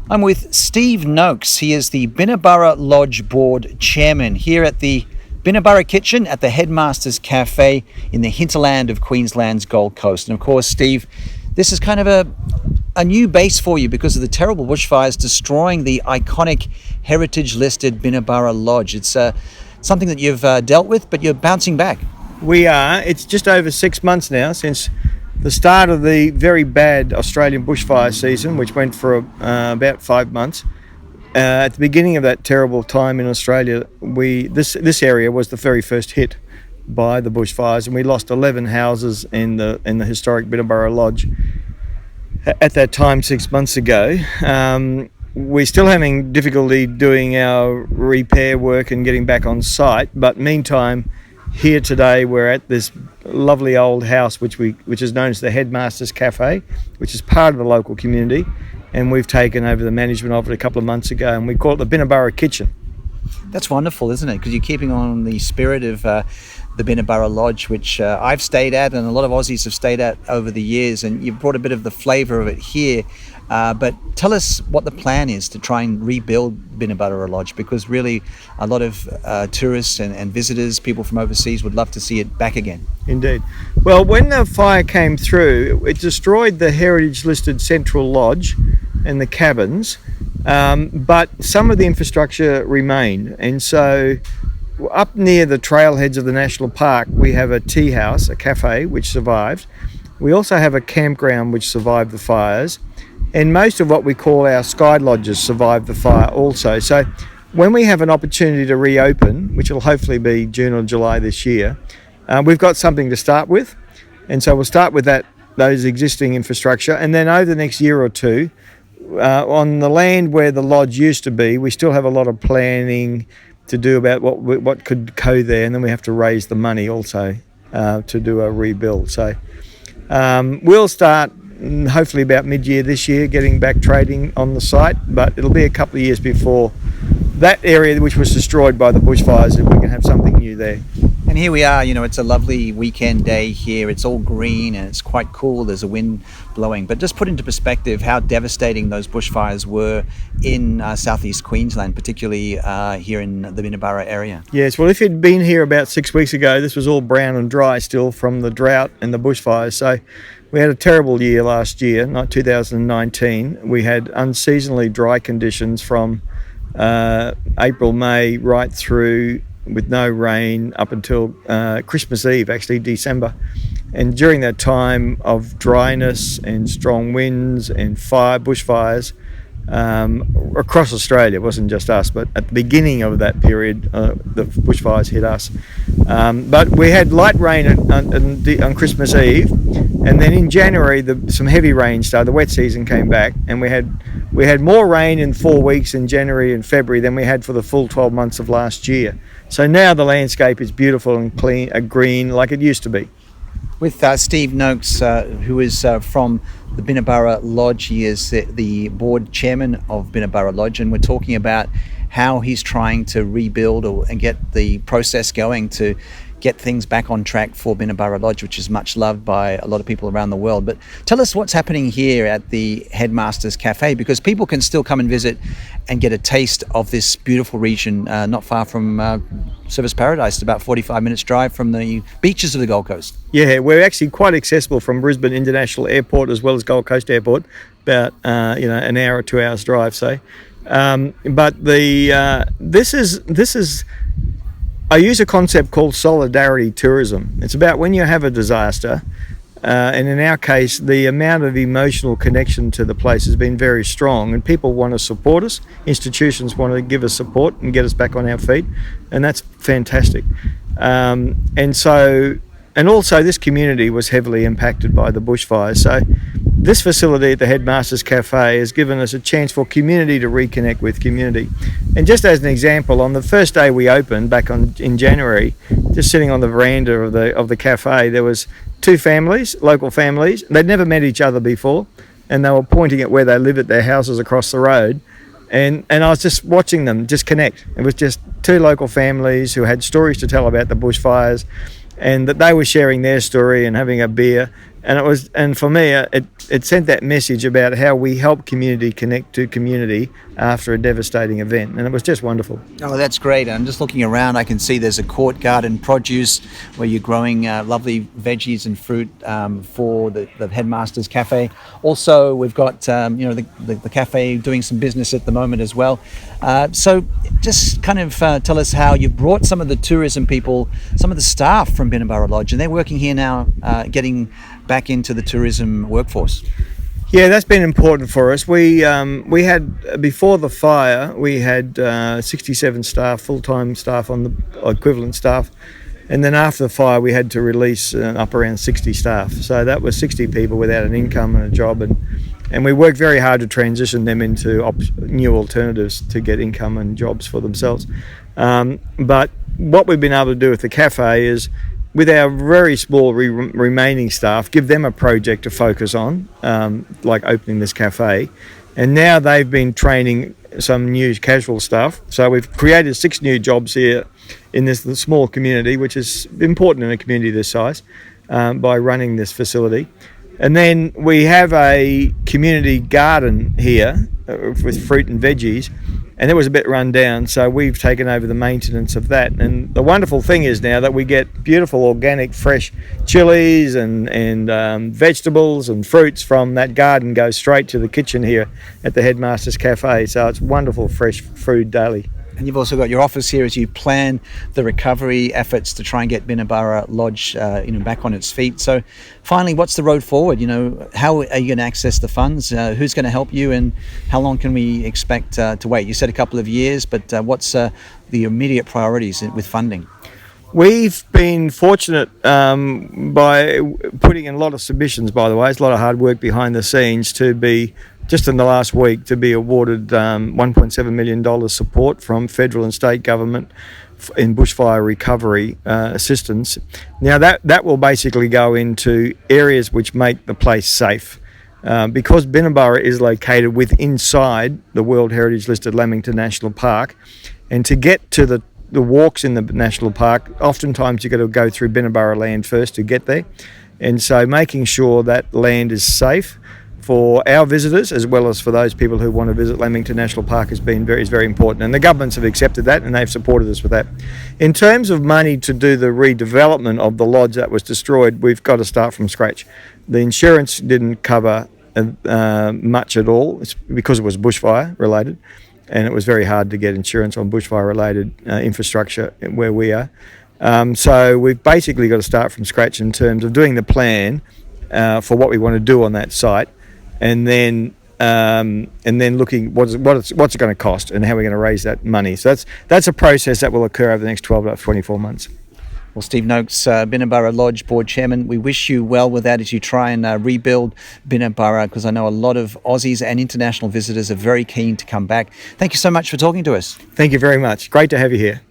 I'm with Steve Noakes. He is the Binna Burra Lodge Board Chairman here at the Binna Burra Kitchen at the Headmasters Cafe in the hinterland of Queensland's Gold Coast. And of course, Steve, this is kind of a new base for you because of the terrible bushfires destroying the iconic heritage-listed Binna Burra Lodge. It's something that you've dealt with, but you're bouncing back. We are. It's just over 6 months now since the start of the very bad Australian bushfire season, which went for about 5 months. At the beginning of that terrible time in Australia, this area was the very first hit by the bushfires, and we lost 11 houses in the historic Binna Burra Lodge. At that time, 6 months ago, we're still having difficulty doing our repair work and getting back on site. But meantime, here today we're at this lovely old house which is known as the Headmasters Cafe, which is part of the local community, and we've taken over the management of it a couple of months ago, and we call it the Binna Burra Kitchen. That's wonderful, isn't it? Because you're keeping on the spirit of the Binna Burra Lodge, which I've stayed at and a lot of Aussies have stayed at over the years, and you've brought a bit of the flavour of it here. But tell us what the plan is to try and rebuild Binna Burra Lodge, because really a lot of tourists and visitors, people from overseas, would love to see it back again. Indeed. Well, when the fire came through, it destroyed the heritage-listed central lodge and the cabins, but some of the infrastructure remained. And so up near the trailheads of the national park, we have a tea house, a cafe, which survived. We also have a campground which survived the fires. And most of what we call our sky lodges survived the fire also. So when we have an opportunity to reopen, which will hopefully be June or July this year, we've got something to start with. And so we'll start with those existing infrastructure. And then over the next year or two, on the land where the lodge used to be, we still have a lot of planning to do about what could go there. And then we have to raise the money also to do a rebuild. So we'll start hopefully about mid-year this year, getting back trading on the site, but it'll be a couple of years before that area which was destroyed by the bushfires, if we can have something new there. And here we are, it's a lovely weekend day here. It's all green and it's quite cool. There's a wind blowing, but just put into perspective how devastating those bushfires were in southeast Queensland, particularly here in the Binna Burra area. Yes, well, if you'd been here about 6 weeks ago, this was all brown and dry still from the drought and the bushfires. So we had a terrible year last year, not 2019. We had unseasonably dry conditions from April, May, right through with no rain up until Christmas Eve, actually December. And during that time of dryness and strong winds and bushfires across Australia, it wasn't just us, but at the beginning of that period, the bushfires hit us. But we had light rain on Christmas Eve, and then in January, some heavy rain started. The wet season came back, and we had more rain in 4 weeks in January and February than we had for the full 12 months of last year. So now the landscape is beautiful and clean, green like it used to be. With Steve Noakes, who is from the Binna Burra Lodge. He is the board chairman of Binna Burra Lodge, and we're talking about how he's trying to rebuild and get the process going to get things back on track for Binna Burra Lodge, which is much loved by a lot of people around the world. But tell us what's happening here at the Headmasters Cafe, because people can still come and visit and get a taste of this beautiful region, not far from Surfers Paradise, about 45 minutes drive from the beaches of the Gold Coast. Yeah, we're actually quite accessible from Brisbane International Airport as well as Gold Coast Airport, about an hour or 2 hours drive. So, but this is. I use a concept called solidarity tourism. It's about when you have a disaster, and in our case, the amount of emotional connection to the place has been very strong, and people want to support us. Institutions want to give us support and get us back on our feet, and that's fantastic. And also this community was heavily impacted by the bushfires. So this facility at the Headmasters Cafe has given us a chance for community to reconnect with community. And just as an example, on the first day we opened back in January, just sitting on the veranda of the cafe, there was two families, local families. They'd never met each other before, and they were pointing at where they live at their houses across the road. And I was just watching them just connect. It was just two local families who had stories to tell about the bushfires, and that they were sharing their story and having a beer And for me, it sent that message about how we help community connect to community after a devastating event, and it was just wonderful. Oh, that's great. I'm just looking around. I can see there's a court garden produce where you're growing lovely veggies and fruit for the Headmasters Cafe. Also, we've got the cafe doing some business at the moment as well. So just kind of tell us how you've brought some of the tourism people, some of the staff from Binna Burra Lodge, and they're working here now, getting back into the tourism workforce. Yeah, that's been important for us. We had, before the fire, we had 67 staff, full-time staff on the equivalent staff, and then after the fire we had to release up around 60 staff. So that was 60 people without an income and a job, and we worked very hard to transition them into new alternatives to get income and jobs for themselves. But what we've been able to do with the cafe is, with our very small remaining staff, give them a project to focus on, like opening this cafe. And now they've been training some new casual staff. So we've created 6 new jobs here in this small community, which is important in a community this size, by running this facility. And then we have a community garden here with fruit and veggies, and it was a bit run down, so we've taken over the maintenance of that. And the wonderful thing is now that we get beautiful organic fresh chilies and vegetables and fruits from that garden go straight to the kitchen here at the Headmasters Cafe, so it's wonderful fresh food daily. And you've also got your office here as you plan the recovery efforts to try and get Binna Burra Lodge back on its feet. So finally, what's the road forward? How are you going to access the funds? Who's going to help you, and how long can we expect to wait? You said a couple of years, but what's the immediate priorities with funding? We've been fortunate by putting in a lot of submissions, by the way. It's a lot of hard work behind the scenes to be, just in the last week, to be awarded $1.7 million support from federal and state government in bushfire recovery assistance. Now that will basically go into areas which make the place safe. Because Binna Burra is located inside the World Heritage listed Lamington National Park, and to get to the walks in the national park, oftentimes you've got to go through Binna Burra land first to get there. And so making sure that land is safe for our visitors as well as for those people who want to visit Lamington National Park is very important, and the governments have accepted that and they've supported us with that. In terms of money to do the redevelopment of the lodge that was destroyed, we've got to start from scratch. The insurance didn't cover much at all. It's because it was bushfire related, and it was very hard to get insurance on bushfire related infrastructure where we are. So we've basically got to start from scratch in terms of doing the plan for what we want to do on that site, and then looking what's it going to cost and how we're going to raise that money. So that's a process that will occur over the next 12 to 24 months. Well, Steve Noakes, Binna Burra Lodge Board Chairman, we wish you well with that as you try and rebuild Binna Burra, because I know a lot of Aussies and international visitors are very keen to come back. Thank you so much for talking to us. Thank you very much. Great to have you here.